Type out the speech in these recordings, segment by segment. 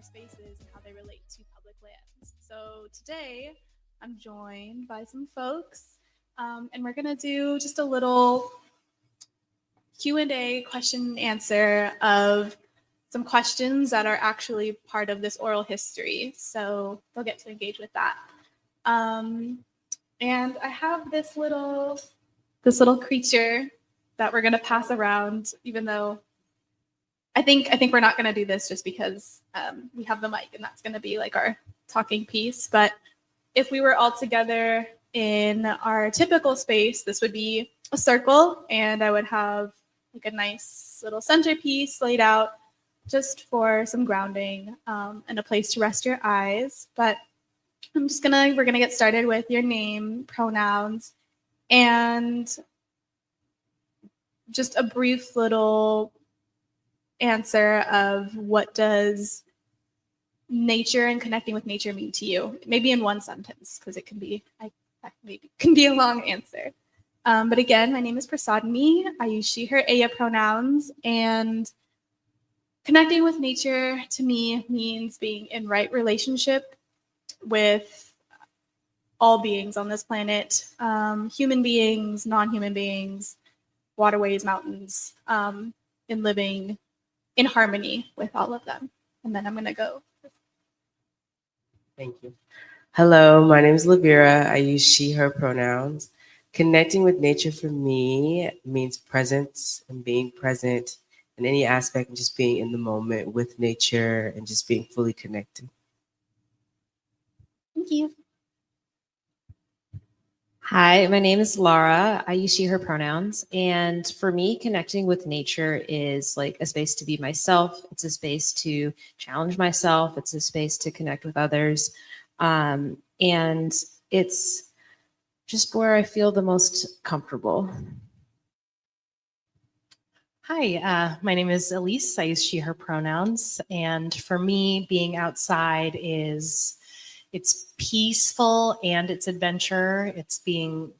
Spaces and how they relate to public lands. So today I'm joined by some folks and we're going to do just a little Q&A question and answer of some questions that are actually part of this oral history. So they'll get to engage with that. And I have this little creature that we're going to pass around, even though I think we're not going to do this just because we have the mic and that's going to be like our talking piece. But if we were all together in our typical space, this would be a circle and I would have like a nice little centerpiece laid out just for some grounding and a place to rest your eyes. But we're going to get started with your name, pronouns, and just a brief little answer of what does nature and connecting with nature mean to you, maybe in one sentence, because it can be a long answer. But again, my name is Prasadiui. I use she, her, aya pronouns, and connecting with nature to me means being in right relationship with all beings on this planet, human beings, non-human beings, waterways, mountains, and living in harmony with all of them. And then I'm going to go. Thank you. Hello, my name is Lavira. I use she, her pronouns. Connecting with nature for me means presence and being present in any aspect and just being in the moment with nature and just being fully connected. Thank you. Hi, my name is Laura. I use she, her pronouns. And for me, connecting with nature is like a space to be myself. It's a space to challenge myself. It's a space to connect with others. And it's just where I feel the most comfortable. Hi, my name is Elise. I use she, her pronouns. And for me, being outside it's peaceful and it's adventure. It's being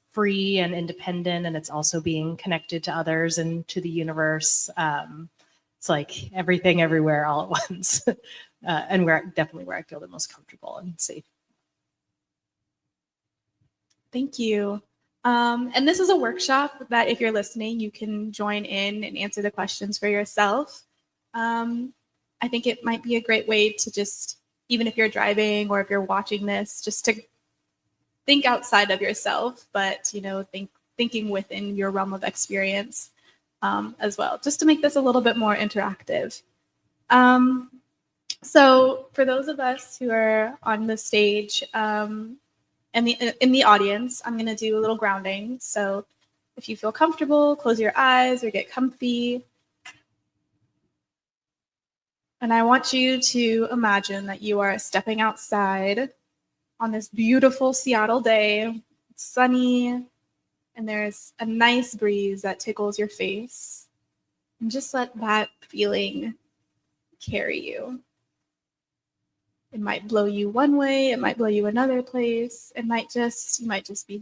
free and independent, and it's also being connected to others and to the universe. It's like everything, everywhere, all at once. And definitely where I feel the most comfortable and safe. Thank you. And this is a workshop that if you're listening, you can join in and answer the questions for yourself. I think it might be a great way to just, even if you're driving or if you're watching this, just to think outside of yourself, but, thinking within your realm of experience as well, just to make this a little bit more interactive. So for those of us who are on the stage and in the audience, I'm going to do a little grounding. So if you feel comfortable, close your eyes or get comfy. And I want you to imagine that you are stepping outside on this beautiful Seattle day. It's sunny, and there's a nice breeze that tickles your face. And just let that feeling carry you. It might blow you one way, it might blow you another place. You might just be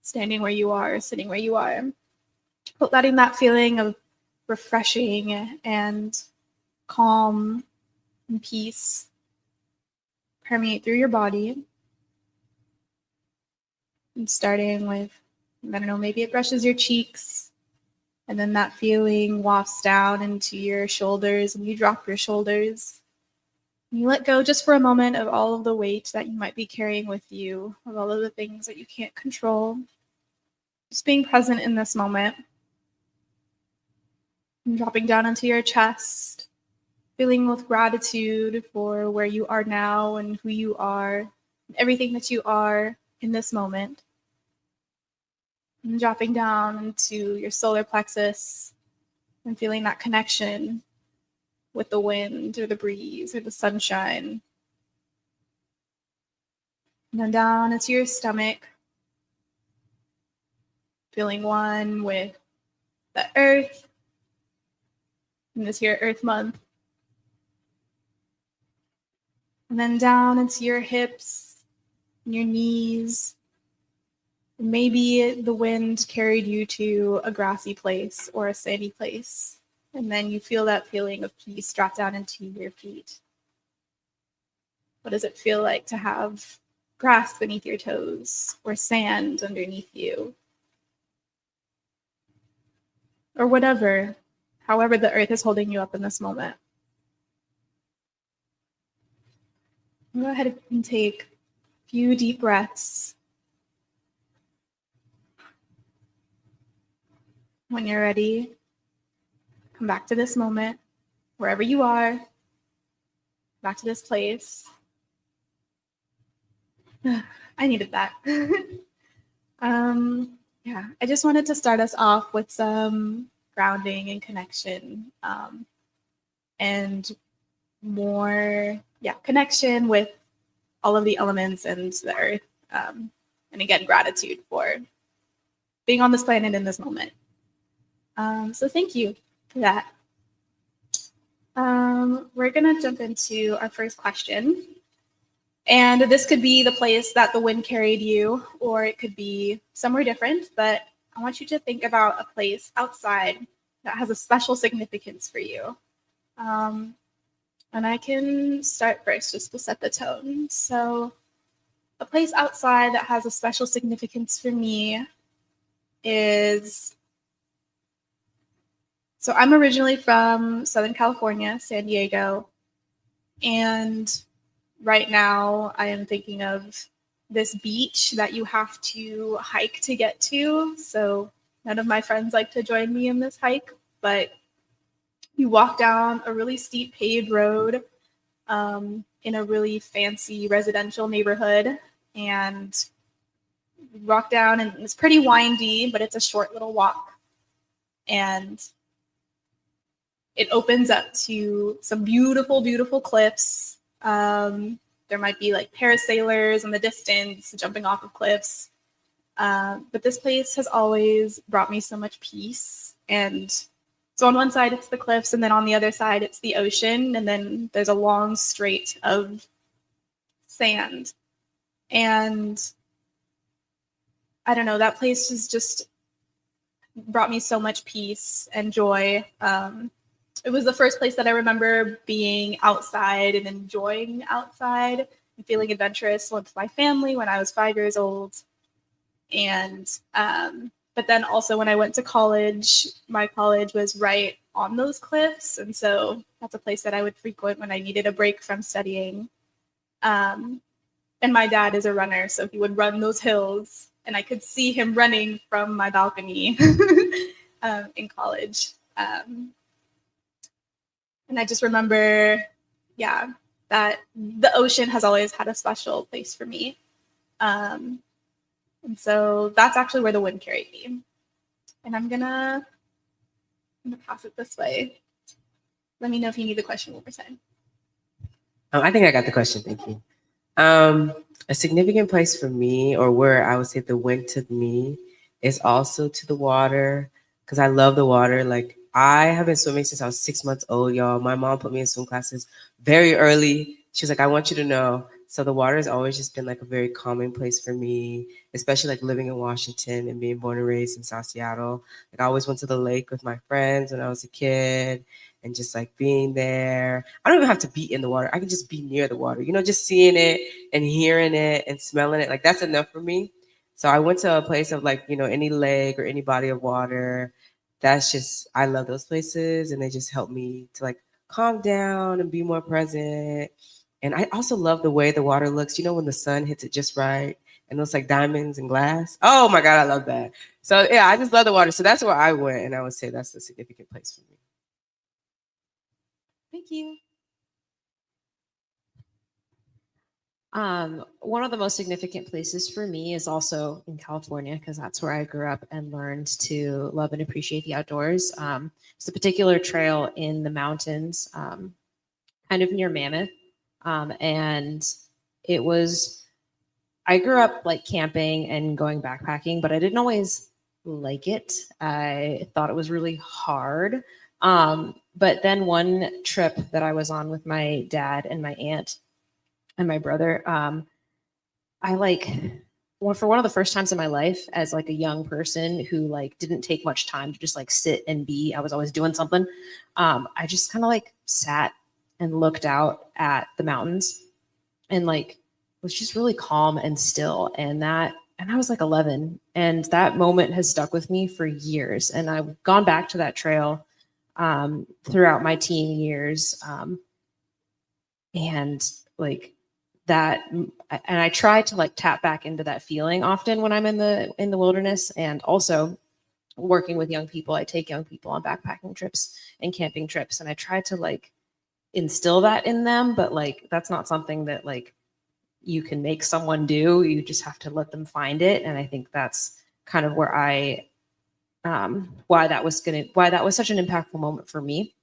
standing where you are, sitting where you are. But letting that feeling of refreshing and calm and peace permeate through your body. And starting with, maybe it brushes your cheeks, and then that feeling wafts down into your shoulders, and you drop your shoulders. And you let go just for a moment of all of the weight that you might be carrying with you, of all of the things that you can't control. Just being present in this moment. And dropping down into your chest, Feeling with gratitude for where you are now and who you are, everything that you are in this moment. And dropping down into your solar plexus and feeling that connection with the wind or the breeze or the sunshine. And then down into your stomach, feeling one with the earth in this here Earth Month. And then down into your hips and your knees. And maybe the wind carried you to a grassy place or a sandy place. And then you feel that feeling of peace drop down into your feet. What does it feel like to have grass beneath your toes or sand underneath you? Or whatever, however the earth is holding you up in this moment. Go ahead and take a few deep breaths. When you're ready, come back to this moment, wherever you are, back to this place. I needed that. I just wanted to start us off with some grounding and connection, and more, connection with all of the elements and the earth. And again, gratitude for being on this planet in this moment. So thank you for that. We're gonna jump into our first question. And this could be the place that the wind carried you, or it could be somewhere different, but I want you to think about a place outside that has a special significance for you. And I can start first just to set the tone. So a place outside that has a special significance for me is, so I'm originally from Southern California, San Diego, and right now I am thinking of this beach that you have to hike to get to. So none of my friends like to join me in this hike, but you walk down a really steep paved road in a really fancy residential neighborhood, and you walk down, and it's pretty windy, but it's a short little walk. And it opens up to some beautiful, beautiful cliffs. There might be like parasailers in the distance jumping off of cliffs. But this place has always brought me so much peace. And so on one side, it's the cliffs, and then on the other side, it's the ocean. And then there's a long strait of sand. And I don't know, that place has just brought me so much peace and joy. It was the first place that I remember being outside and enjoying outside and feeling adventurous with my family when I was 5 years old. And but then also when I went to college, my college was right on those cliffs. And so that's a place that I would frequent when I needed a break from studying. And my dad is a runner, so he would run those hills, and I could see him running from my balcony in college. And I just remember, that the ocean has always had a special place for me. And so that's actually where the wind carried me. And I'm gonna pass it this way. Let me know if you need the question one more time. I think I got the question. Thank you. A significant place for me, or where I would say the wind took me, is also to the water, because I love the water. Like, I have been swimming since I was 6 months old, y'all. My mom put me in swim classes very early. She was like, I want you to know. So the water has always just been like a very calming place for me, especially like living in Washington and being born and raised in South Seattle. Like, I always went to the lake with my friends when I was a kid, and just like being there. I don't even have to be in the water. I can just be near the water, just seeing it and hearing it and smelling it. Like, that's enough for me. So I went to a place of like, any lake or any body of water. That's just, I love those places, and they just help me to like calm down and be more present. And I also love the way the water looks, when the sun hits it just right and looks like diamonds and glass. Oh my God, I love that. So yeah, I just love the water. So that's where I went, and I would say that's the significant place for me. Thank you. One of the most significant places for me is also in California, because that's where I grew up and learned to love and appreciate the outdoors. It's a particular trail in the mountains, kind of near Mammoth. And it was, I grew up like camping and going backpacking, but I didn't always like it. I thought it was really hard. But then one trip that I was on with my dad and my aunt and my brother, I like, well, for one of the first times in my life as like a young person who like didn't take much time to just like sit and be, I was always doing something. I just kind of like sat and looked out at the mountains and like was just really calm and still. And I was like 11, and that moment has stuck with me for years. And I've gone back to that trail throughout my teen years. And like that, and I try to like tap back into that feeling often when I'm in the wilderness. And also working with young people, I take young people on backpacking trips and camping trips, and I try to like instill that in them, but like that's not something that like you can make someone do. You just have to let them find it. And I think that's kind of where why that was such an impactful moment for me.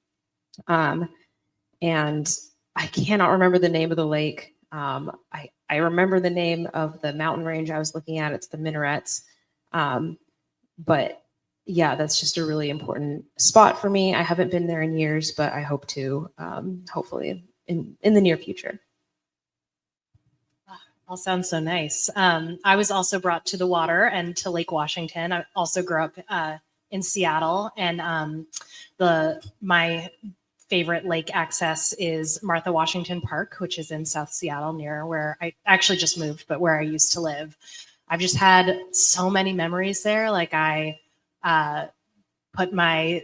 And I cannot remember the name of the lake. I remember the name of the mountain range I was looking at. It's the Minarets. But yeah, that's just a really important spot for me. I haven't been there in years, but I hope to, hopefully in the near future. All sounds so nice. I was also brought to the water and to Lake Washington. I also grew up in Seattle, and my favorite lake access is Martha Washington Park, which is in South Seattle near where I actually just moved, but where I used to live. I've just had so many memories there. Like I put my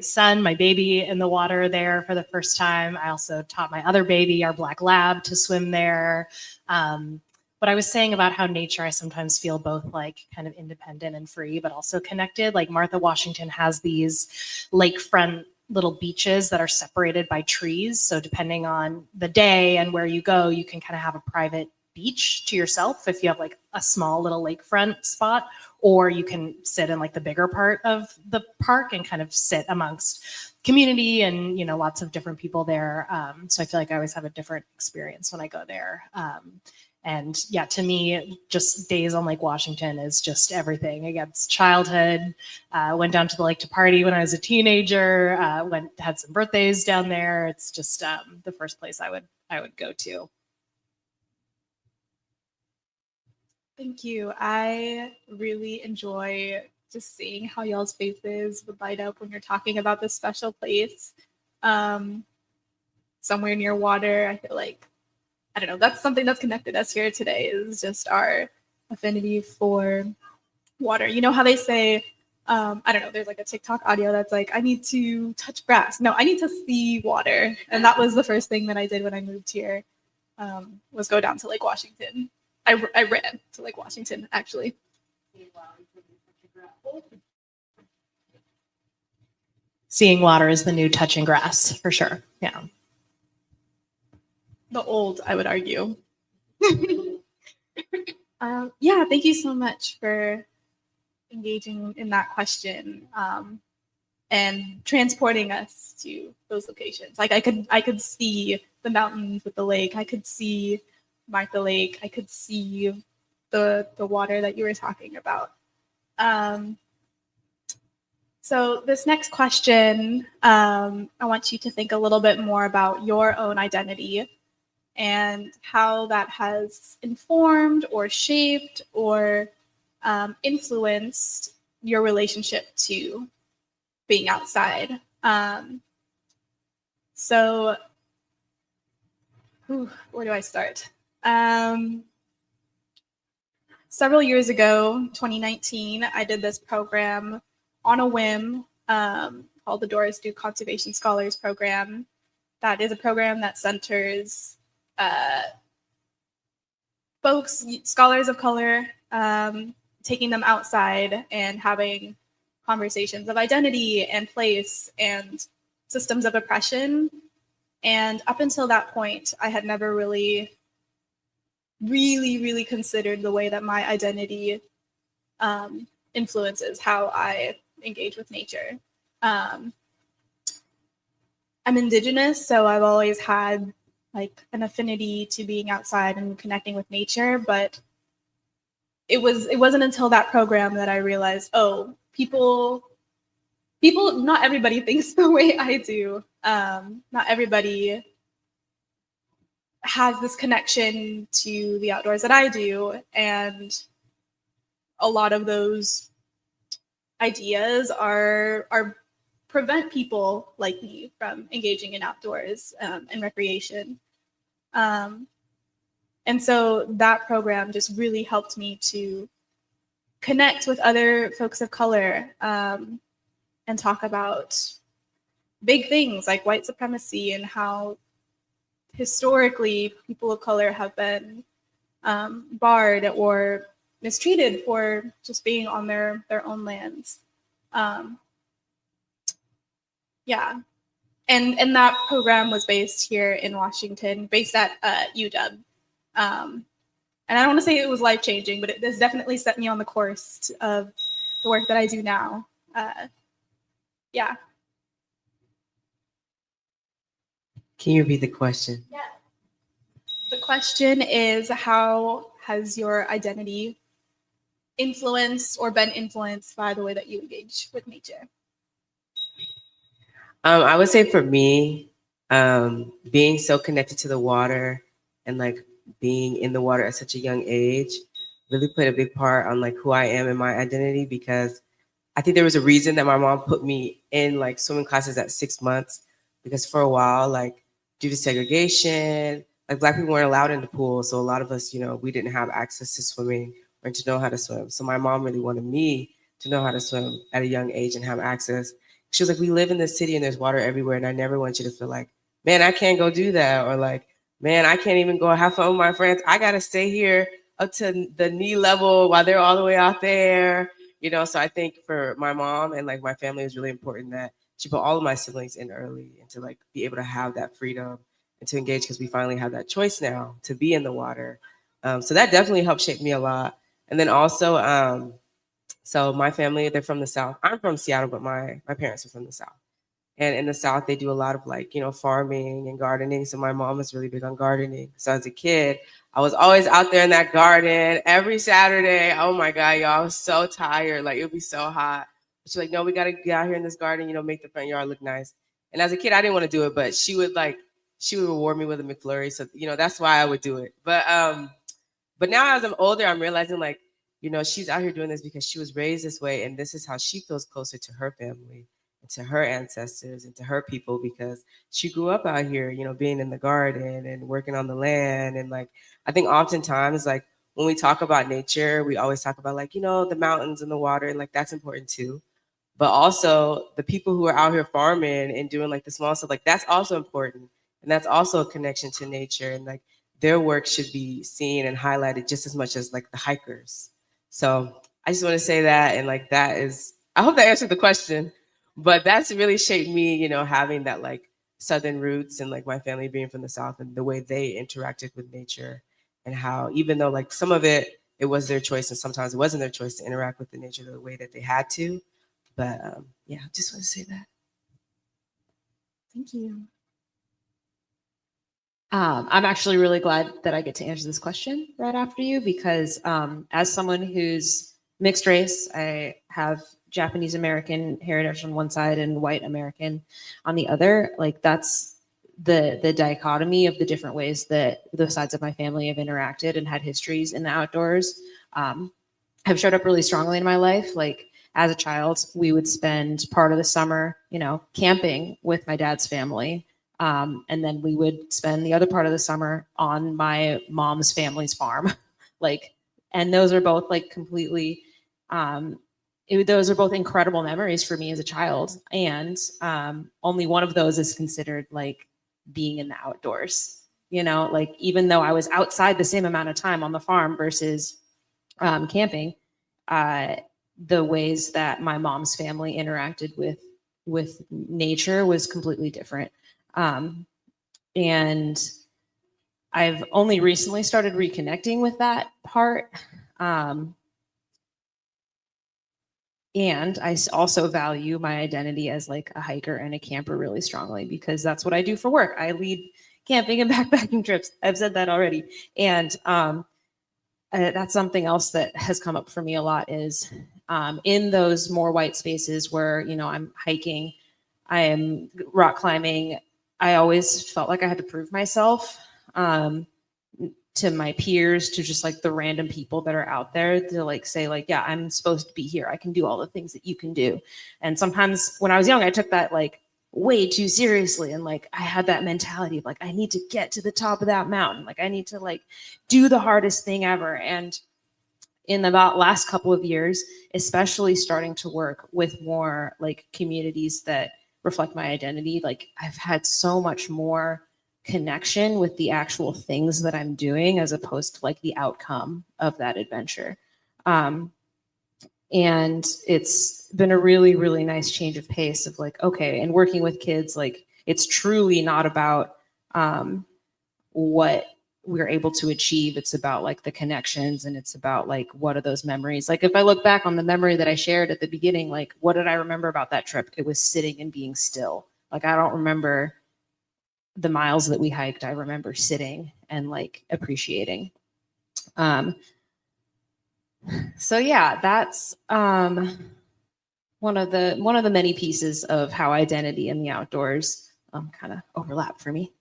baby in the water there for the first time. I also taught my other baby, our black lab, to swim there. But I was saying about how nature, I sometimes feel both like kind of independent and free, but also connected. Like Martha Washington has these lakefront little beaches that are separated by trees. So depending on the day and where you go, you can kind of have a private beach to yourself if you have like a small little lakefront spot, or you can sit in like the bigger part of the park and kind of sit amongst community and, you know, lots of different people there. So I feel like I always have a different experience when I go there. And yeah, to me, just days on Lake Washington is just everything. Against childhood. Went down to the lake to party when I was a teenager. Had some birthdays down there. It's just the first place I would go to. Thank you. I really enjoy just seeing how y'all's faces would light up when you're talking about this special place. Somewhere near water, I feel like, I don't know, that's something that's connected us here today, is just our affinity for water. You know how they say, I don't know, there's like a TikTok audio that's like, I need to touch grass. No, I need to see water. And that was the first thing that I did when I moved here, was go down to Lake Washington. I ran to Lake Washington, actually. Seeing water is the new touching grass, for sure. Yeah. The old, I would argue. Yeah, thank you so much for engaging in that question, and transporting us to those locations. Like I could see the mountains with the lake. I could see Martha Lake. I could see the water that you were talking about. So this next question, I want you to think a little bit more about your own identity and how that has informed or shaped or influenced your relationship to being outside. So where do I start? Several years ago, 2019, I did this program on a whim called the Doris Duke Conservation Scholars Program. That is a program that centers folks, scholars of color, taking them outside and having conversations of identity and place and systems of oppression. And up until that point, I had never really really considered the way that my identity influences how I engage with nature. I'm Indigenous, so I've always had like an affinity to being outside and connecting with nature, but it wasn't until that program that I realized, oh, people, not everybody thinks the way I do. Not everybody has this connection to the outdoors that I do, and a lot of those ideas are prevent people like me from engaging in outdoors and recreation. And so that program just really helped me to connect with other folks of color and talk about big things like white supremacy and how historically people of color have been barred or mistreated for just being on their own lands. Yeah. And that program was based here in Washington, based at UW. And I don't want to say it was life-changing, but it has definitely set me on the course of the work that I do now. Yeah. Can you repeat the question? Yeah. The question is, how has your identity influenced or been influenced by the way that you engage with nature? I would say for me, being so connected to the water and like being in the water at such a young age really played a big part on like who I am and my identity, because I think there was a reason that my mom put me in like swimming classes at 6 months, because for a while, like due to segregation, like Black people weren't allowed in the pool. So a lot of us, we didn't have access to swimming or to know how to swim. So my mom really wanted me to know how to swim at a young age and have access. She was like, we live in this city and there's water everywhere. And I never want you to feel like, man, I can't go do that. Or like, man, I can't even go have fun with my friends. I got to stay here up to the knee level while they're all the way out there. So I think for my mom and like my family, it was really important that she put all of my siblings in early and to like be able to have that freedom and to engage, because we finally have that choice now to be in the water. So that definitely helped shape me a lot. And then also, so my family, they're from the South. I'm from Seattle, but my parents are from the South. And in the South, they do a lot of like, farming and gardening. So my mom was really big on gardening. So as a kid, I was always out there in that garden every Saturday. Oh my God, y'all, I was so tired. Like it would be so hot. She's like, no, we got to get out here in this garden, make the front yard look nice. And as a kid, I didn't want to do it, but she would reward me with a McFlurry. So, that's why I would do it. But now as I'm older, I'm realizing like, she's out here doing this because she was raised this way. And this is how she feels closer to her family and to her ancestors and to her people, because she grew up out here, being in the garden and working on the land. And like, I think oftentimes like when we talk about nature, we always talk about like, the mountains and the water, and like, that's important too. But also the people who are out here farming and doing like the small stuff, like that's also important. And that's also a connection to nature. And like their work should be seen and highlighted just as much as like the hikers. So I just want to say that. And like, I hope that answered the question. But that's really shaped me, having that like Southern roots and like my family being from the South and the way they interacted with nature, and how even though like some of it was their choice and sometimes it wasn't their choice to interact with the nature the way that they had to. But yeah, I just want to say that. Thank you. I'm actually really glad that I get to answer this question right after you, because as someone who's mixed race, I have Japanese American heritage on one side and white American on the other. Like that's the dichotomy of the different ways that the sides of my family have interacted and had histories in the outdoors have showed up really strongly in my life. Like as a child, we would spend part of the summer, camping with my dad's family. And then we would spend the other part of the summer on my mom's family's farm. And those are both like completely, those are both incredible memories for me as a child. And only one of those is considered like being in the outdoors, like even though I was outside the same amount of time on the farm versus camping, the ways that my mom's family interacted with nature was completely different. And I've only recently started reconnecting with that part. And I also value my identity as like a hiker and a camper really strongly, because that's what I do for work. I lead camping and backpacking trips. I've said that already. And that's something else that has come up for me a lot is in those more white spaces where, you know, I'm hiking, I am rock climbing. I always felt like I had to prove myself to my peers, to just like the random people that are out there, to like say like, yeah, I'm supposed to be here. I can do all the things that you can do. And sometimes when I was young, I took that like way too seriously. And like, I had that mentality of like, I need to get to the top of that mountain. Like I need to like do the hardest thing ever. And in about last couple of years, especially starting to work with more like communities that reflect my identity, like I've had so much more connection with the actual things that I'm doing as opposed to like the outcome of that adventure. And it's been a really, really nice change of pace of like, okay, and working with kids, like it's truly not about what we're able to achieve. It's about like the connections, and it's about like, what are those memories? Like if I look back on the memory that I shared at the beginning, like what did I remember about that trip? It was sitting and being still. Like I don't remember the miles that we hiked. I remember sitting and like appreciating. So yeah, that's one of the many pieces of how identity and the outdoors kind of overlap for me.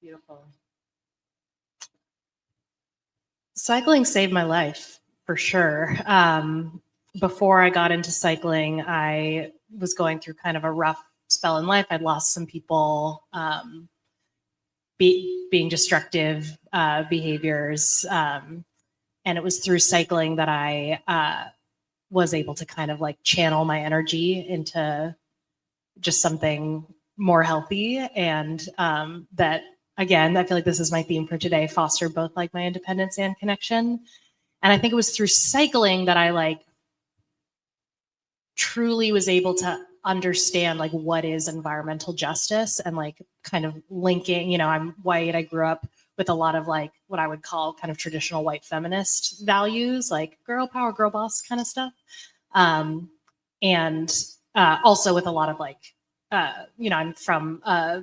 Beautiful. Cycling saved my life for sure. Before I got into cycling, I was going through kind of a rough spell in life. I'd lost some people, being destructive behaviors. And it was through cycling that I was able to kind of like channel my energy into just something more healthy. And that, again, I feel like this is my theme for today, foster both like my independence and connection. And I think it was through cycling that I like truly was able to understand like what is environmental justice, and like kind of linking, you know, I'm white, I grew up with a lot of like what I would call kind of traditional white feminist values, like girl power, girl boss kind of stuff. And also with a lot of like, you know, I'm from a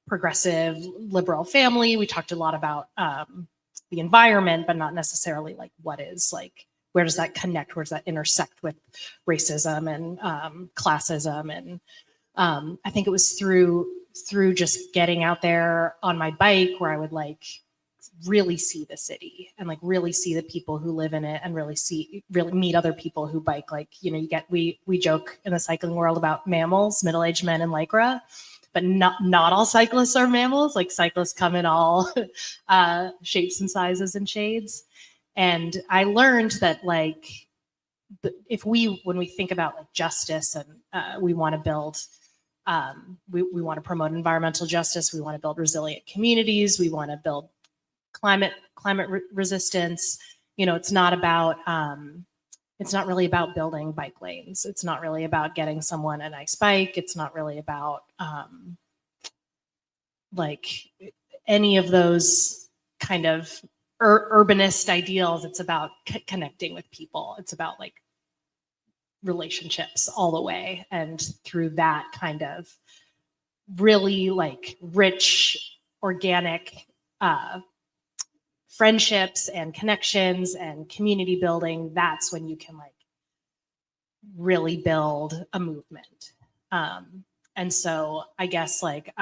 progressive liberal family. We talked a lot about the environment, but not necessarily like what is like, where does that connect? Where does that intersect with racism and classism? And I think it was through just getting out there on my bike where I would like really see the city and like really see the people who live in it, and really meet other people who bike. Like, you know, we joke in the cycling world about mammals, middle-aged men in Lycra, but not all cyclists are mammals. Like cyclists come in all shapes and sizes and shades. And I learned that like, when we think about like justice and we want to build, we want to promote environmental justice, we want to build resilient communities, we want to build climate resistance. You know, it's not really about building bike lanes. It's not really about getting someone a nice bike. It's not really about like any of those kind of urbanist ideals. It's about connecting with people. It's about like relationships all the way. And through that kind of really like rich, organic friendships and connections and community building, that's when you can like really build a movement. And so I guess like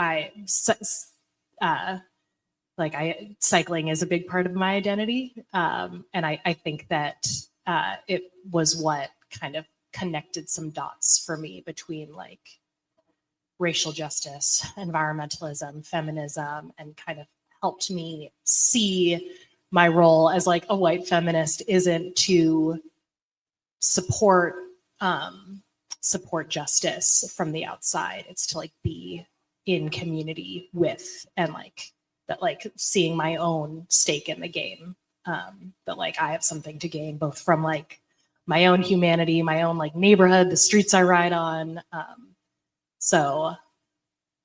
cycling is a big part of my identity. And I think that it was what kind of connected some dots for me between like racial justice, environmentalism, feminism, and kind of helped me see my role as like a white feminist isn't to support justice from the outside. It's to like be in community with, and like that, like seeing my own stake in the game, that like I have something to gain both from like my own humanity, my own like neighborhood, the streets I ride on. So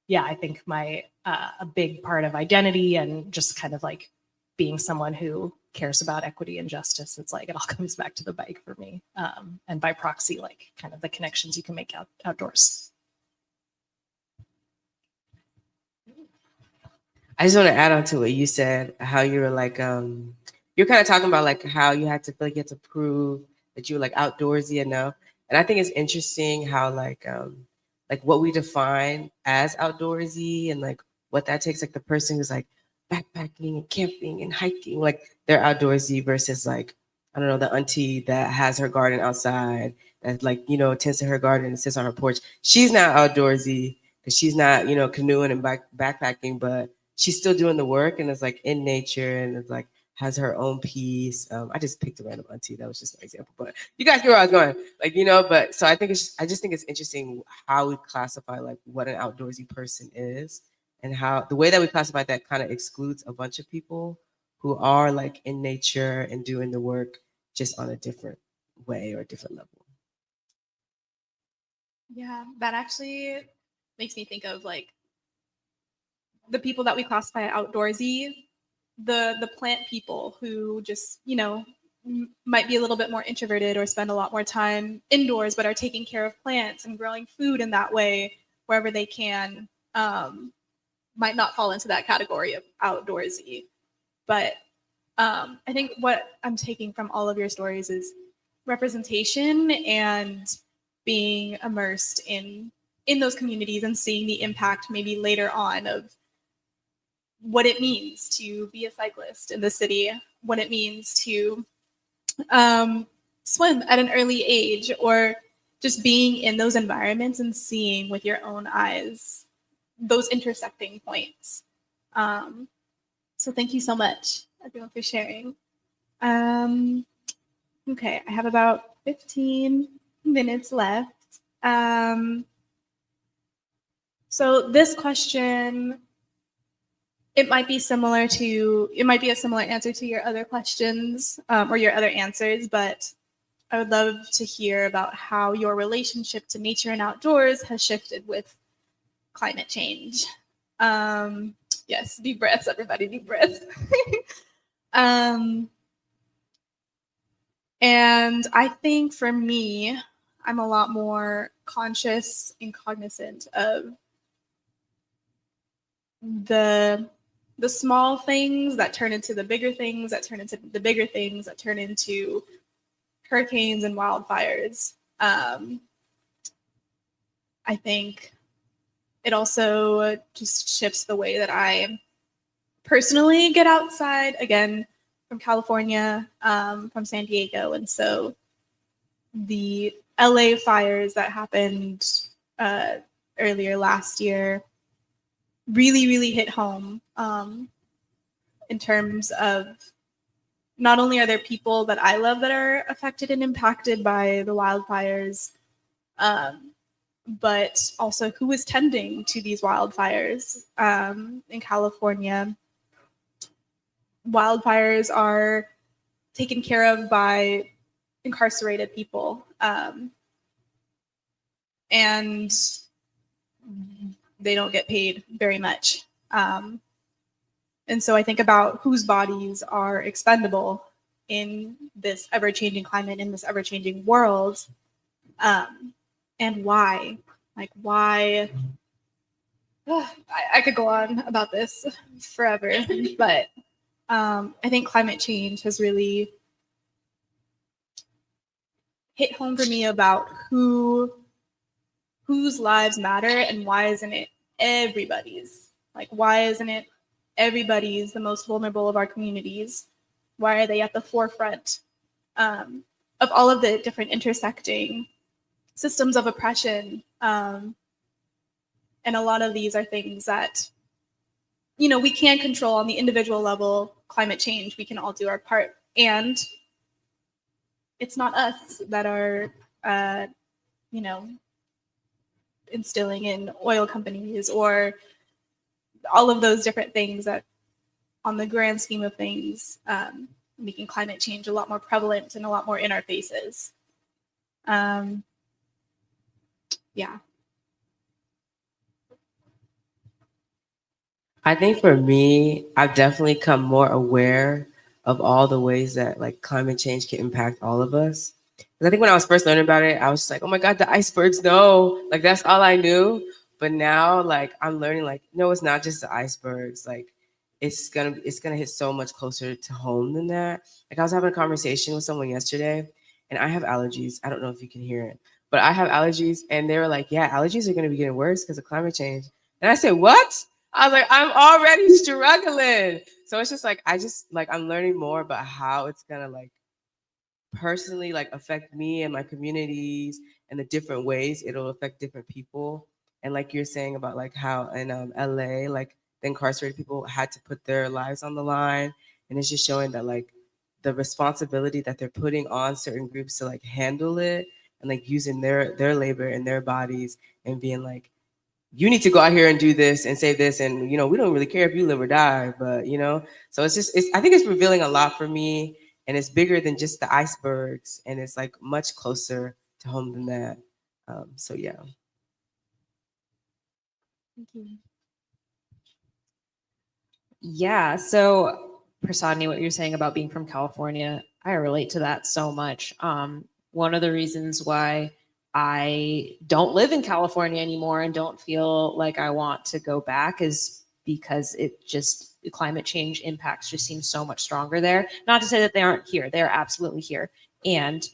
yeah, I think my a big part of identity and just kind of like being someone who cares about equity and justice, it's like it all comes back to the bike for me, and by proxy, like kind of the connections you can make outdoors. I just want to add on to what you said, how you were like, you're kind of talking about like how you had to feel like you had to prove that you were like outdoorsy enough. And I think it's interesting how like what we define as outdoorsy and like what that takes, like the person who's like backpacking and camping and hiking, like they're outdoorsy versus like, I don't know, the auntie that has her garden outside, that like, you know, tends to her garden and sits on her porch. She's not outdoorsy because she's not, you know, canoeing and backpacking, but she's still doing the work and is like in nature and is like has her own piece. I just picked a random auntie. That was just an example, but you guys get where I was going. Like, you know, but so I just think it's interesting how we classify like what an outdoorsy person is and how the way that we classify that kind of excludes a bunch of people who are like in nature and doing the work just on a different way or a different level. Yeah, that actually makes me think of like the people that we classify outdoorsy, the plant people who just, you know, might be a little bit more introverted or spend a lot more time indoors, but are taking care of plants and growing food in that way wherever they can, might not fall into that category of outdoorsy. But I think what I'm taking from all of your stories is representation and being immersed in those communities and seeing the impact maybe later on of what it means to be a cyclist in the city, what it means to swim at an early age, or just being in those environments and seeing with your own eyes those intersecting points. So thank you so much, everyone, for sharing. Okay, I have about 15 minutes left. So this question, it might be a similar answer to your other questions or your other answers, but I would love to hear about how your relationship to nature and outdoors has shifted with climate change. Yes, deep breaths, everybody, deep breaths. And I think for me, I'm a lot more conscious and cognizant of the small things that turn into the bigger things, that turn into the bigger things, that turn into hurricanes and wildfires. I think it also just shifts the way that I personally get outside. Again, from California, from San Diego. And so the LA fires that happened earlier last year really, really hit home in terms of not only are there people that I love that are affected and impacted by the wildfires, but also who is tending to these wildfires in California. Wildfires are taken care of by incarcerated people, and they don't get paid very much. And so I think about whose bodies are expendable in this ever-changing climate, in this ever-changing world, and why. Like, why? I could go on about this forever, but I think climate change has really hit home for me about whose lives matter and why isn't it everybody's? Like, why isn't it everybody's, the most vulnerable of our communities? Why are they at the forefront of all of the different intersecting systems of oppression? And a lot of these are things that, you know, we can't control on the individual level. Climate change, we can all do our part. And it's not us that are, you know, instilling in oil companies or all of those different things that, on the grand scheme of things, making climate change a lot more prevalent and a lot more in our faces. Yeah. I think for me, I've definitely come more aware of all the ways that like climate change can impact all of us. 'Cause I think when I was first learning about it, I was just like, oh my God, the icebergs, no. Like that's all I knew. But now like I'm learning like, no, it's not just the icebergs. Like it's gonna hit so much closer to home than that. Like I was having a conversation with someone yesterday and I have allergies. I don't know if you can hear it, but I have allergies and they were like, yeah, allergies are gonna be getting worse because of climate change. And I said, what? I was like, I'm already struggling. So it's just like, I just like, I'm learning more about how it's gonna like personally like affect me and my communities and the different ways it'll affect different people. And like you're saying about like how in LA, like the incarcerated people had to put their lives on the line. And it's just showing that like the responsibility that they're putting on certain groups to like handle it and like using their labor and their bodies and being like, you need to go out here and do this and say this, and you know we don't really care if you live or die, but you know, so it's just I think it's revealing a lot for me, and it's bigger than just the icebergs, and it's like much closer to home than that. So yeah. Thank you. Yeah. So, Prasadiui, what you're saying about being from California, I relate to that so much. One of the reasons why I don't live in California anymore and don't feel like I want to go back is because it just climate change impacts just seem so much stronger there. Not to say that they aren't here; they're absolutely here. And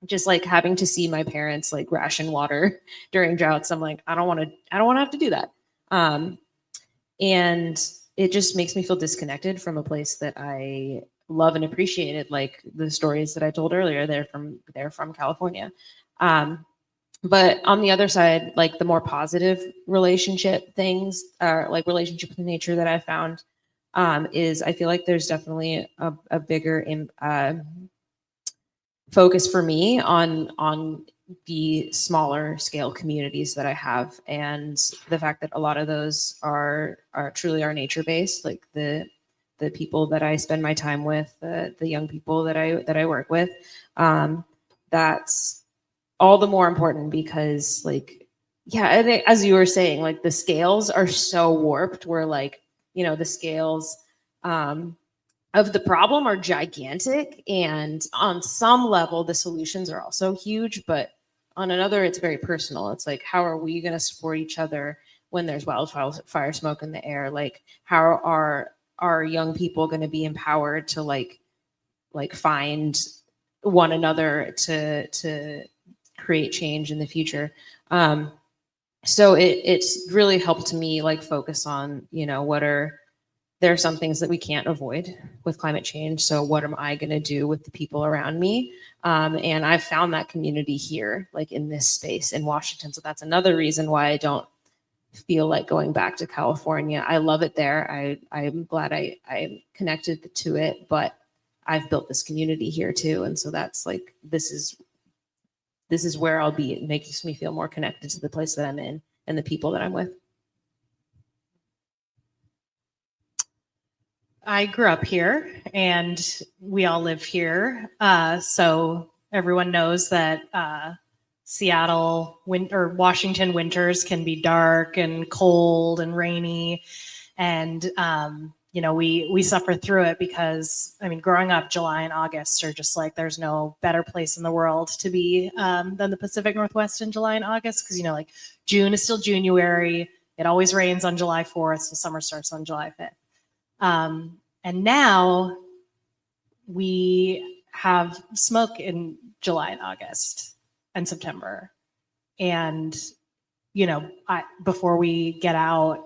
just like having to see my parents like ration water during droughts, I'm like, I don't want to have to do that. And it just makes me feel disconnected from a place that I love and appreciated, like the stories that I told earlier. They're from California. But on the other side, like the more positive relationship things, like relationship with nature that I found, is I feel like there's definitely a bigger focus for me on the smaller scale communities that I have, and the fact that a lot of those are truly are nature based, like the people that I spend my time with, the young people that I work with. That's all the more important because like, yeah, as you were saying, like the scales are so warped where like, you know, the scales of the problem are gigantic, and on some level the solutions are also huge, but on another it's very personal. It's like, how are we going to support each other when there's wildfire smoke in the air? Like, how are our young people going to be empowered to like find one another to create change in the future? So it's really helped me like focus on, you know, there are some things that we can't avoid with climate change. So what am I going to do with the people around me? And I've found that community here, like in this space in Washington. So that's another reason why I don't feel like going back to California. I love it there. I'm glad I'm connected to it, but I've built this community here too. And so that's like, this is where I'll be. It makes me feel more connected to the place that I'm in and the people that I'm with. I grew up here and we all live here. So everyone knows that Seattle or Washington winters can be dark and cold and rainy. And, you know, we suffer through it because, I mean, growing up, July and August are just like, there's no better place in the world to be than the Pacific Northwest in July and August. Because, you know, like June is still January. It always rains on July 4th. So summer starts on July 5th. And now we have smoke in July and August and September. And, you know, before we get out,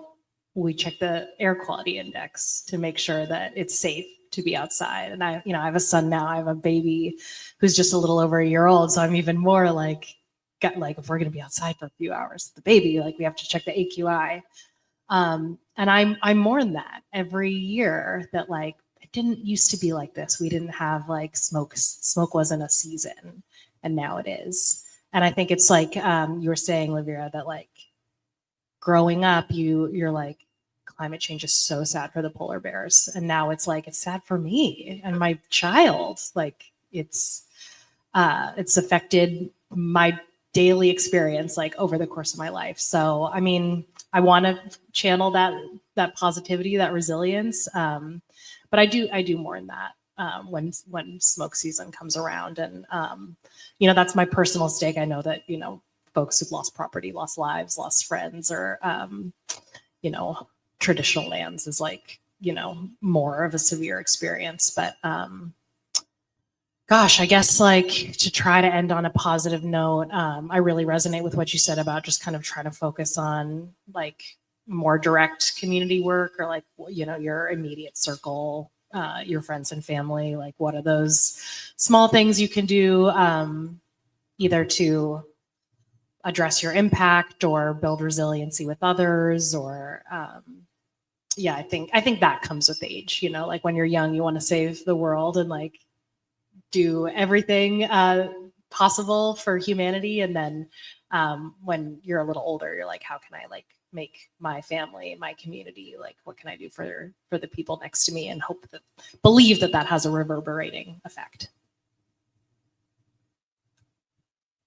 we check the air quality index to make sure that it's safe to be outside. And I have a son now. I have a baby who's just a little over a year old. So I'm even more like, if we're going to be outside for a few hours with the baby, like we have to check the AQI. And I mourn that every year that like, it didn't used to be like this. We didn't have like smoke wasn't a season, and now it is. And I think it's like, you were saying, Livira, that like growing up, you're like, climate change is so sad for the polar bears. And now it's like, it's sad for me and my child. Like it's affected my daily experience, like over the course of my life. So, I mean, I want to channel that positivity, that resilience. But I do more in that when smoke season comes around, and that's my personal stake. I know that folks who've lost property, lost lives, lost friends, or traditional lands is like more of a severe experience. But gosh, I guess like to try to end on a positive note, I really resonate with what you said about just kind of trying to focus on like more direct community work, or like, your immediate circle, your friends and family. Like, what are those small things you can do either to address your impact or build resiliency with others, or I think that comes with age. Like when you're young, you want to save the world and like do everything possible for humanity, and then when you're a little older, you're like, how can I like make my family, my community, like what can I do for the people next to me, and believe that has a reverberating effect.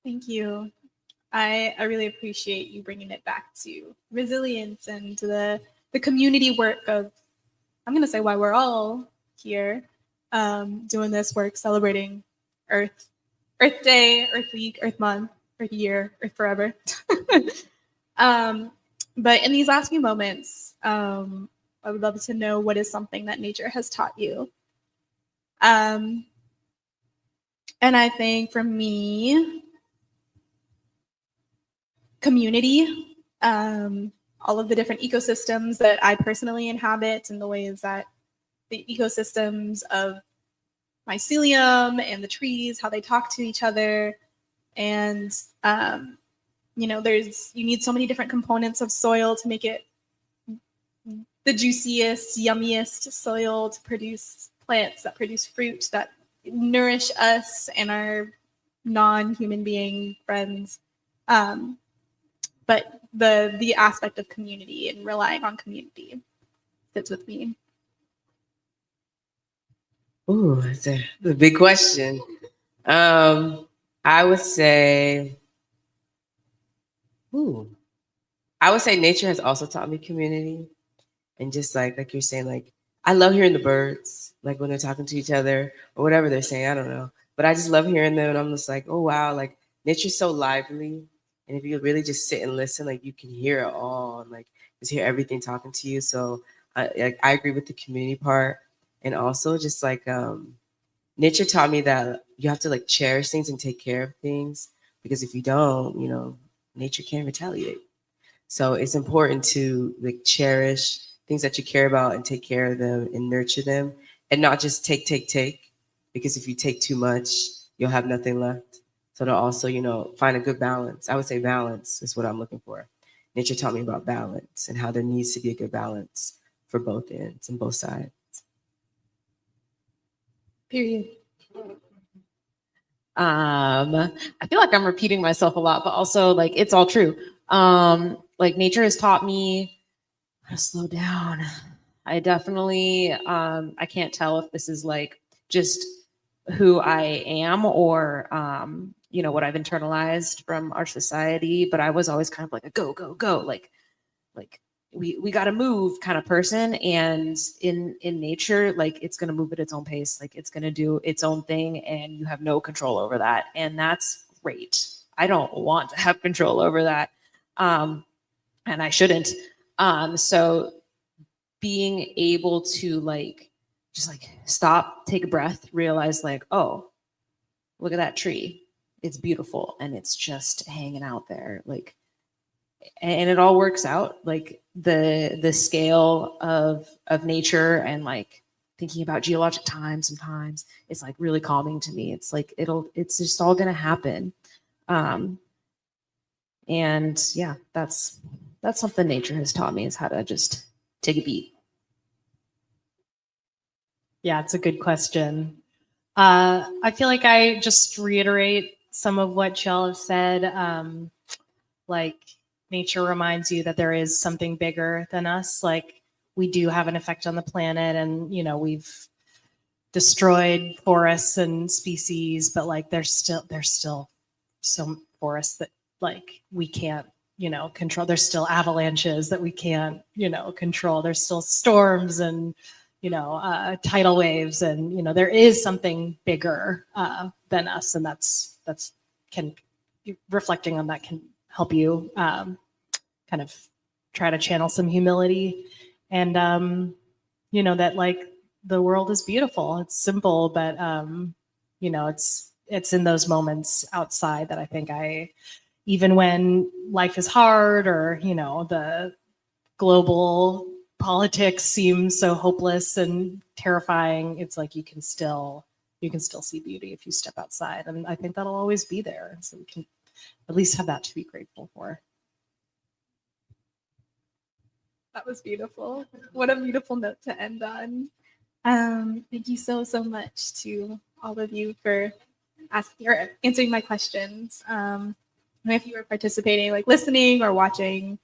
Thank you. I really appreciate you bringing it back to resilience and to the community work of, I'm going to say, why we're all here doing this work, celebrating Earth Day, Earth Week, Earth Month, Earth Year, Earth Forever. But in these last few moments, I would love to know what is something that nature has taught you. And I think for me, community, all of the different ecosystems that I personally inhabit, and the ways that the ecosystems of mycelium and the trees, how they talk to each other. And, you need so many different components of soil to make it the juiciest, yummiest soil to produce plants that produce fruit that nourish us and our non-human being friends. But the aspect of community and relying on community fits with me. Ooh, that's a big question. I would say nature has also taught me community, and just like you're saying, like I love hearing the birds, like when they're talking to each other or whatever they're saying. I don't know, but I just love hearing them, and I'm just like, oh wow, like nature's so lively, and if you really just sit and listen, like you can hear it all, and like just hear everything talking to you. So I agree with the community part, and also just like nature taught me that you have to like cherish things and take care of things, because if you don't, nature can retaliate. So it's important to like cherish things that you care about and take care of them and nurture them, and not just take, because if you take too much, you'll have nothing left. So to also, find a good balance. I would say balance is what I'm looking for. Nature taught me about balance and how there needs to be a good balance for both ends and both sides. Period. I feel like I'm repeating myself a lot, but also like it's all true. Like nature has taught me how to slow down. I definitely, I can't tell if this is like just who I am or, what I've internalized from our society, but I was always kind of like a go, go, go, like we got to move kind of person. And in nature, like it's going to move at its own pace. Like it's going to do its own thing, and you have no control over that. And that's great. I don't want to have control over that. And I shouldn't. So being able to like, just like stop, take a breath, realize like, oh, look at that tree. It's beautiful. And it's just hanging out there. Like, and it all works out. Like the scale of nature and like thinking about geologic time sometimes, it's like really calming to me. It's like, it's just all going to happen. And yeah, that's something nature has taught me, is how to just take a beat. Yeah, it's a good question. I feel like I just reiterate some of what y'all have said. Like nature reminds you that there is something bigger than us. Like we do have an effect on the planet, and we've destroyed forests and species, but like there's still some forests that like we can't control. There's still avalanches that we can't, control. There's still storms and, tidal waves, and, there is something bigger than us. And that's reflecting on that can help you kind of try to channel some humility and, that like the world is beautiful. It's simple, but, it's in those moments outside that I think even when life is hard or, the global politics seems so hopeless and terrifying, it's like you can still see beauty if you step outside. And I think that'll always be there. So we can at least have that to be grateful for. That was beautiful. What a beautiful note to end on. Thank you so much to all of you for answering my questions. If you were participating, like listening or watching,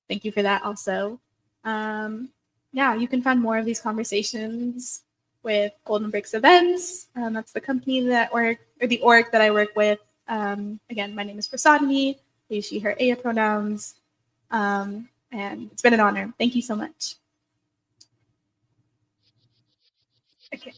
thank you for that also. You can find more of these conversations with Golden Bricks Events. That's the company the org that I work with. Again, my name is Prasadiui. I use she, her, aya pronouns. And it's been an honor. Thank you so much. Okay.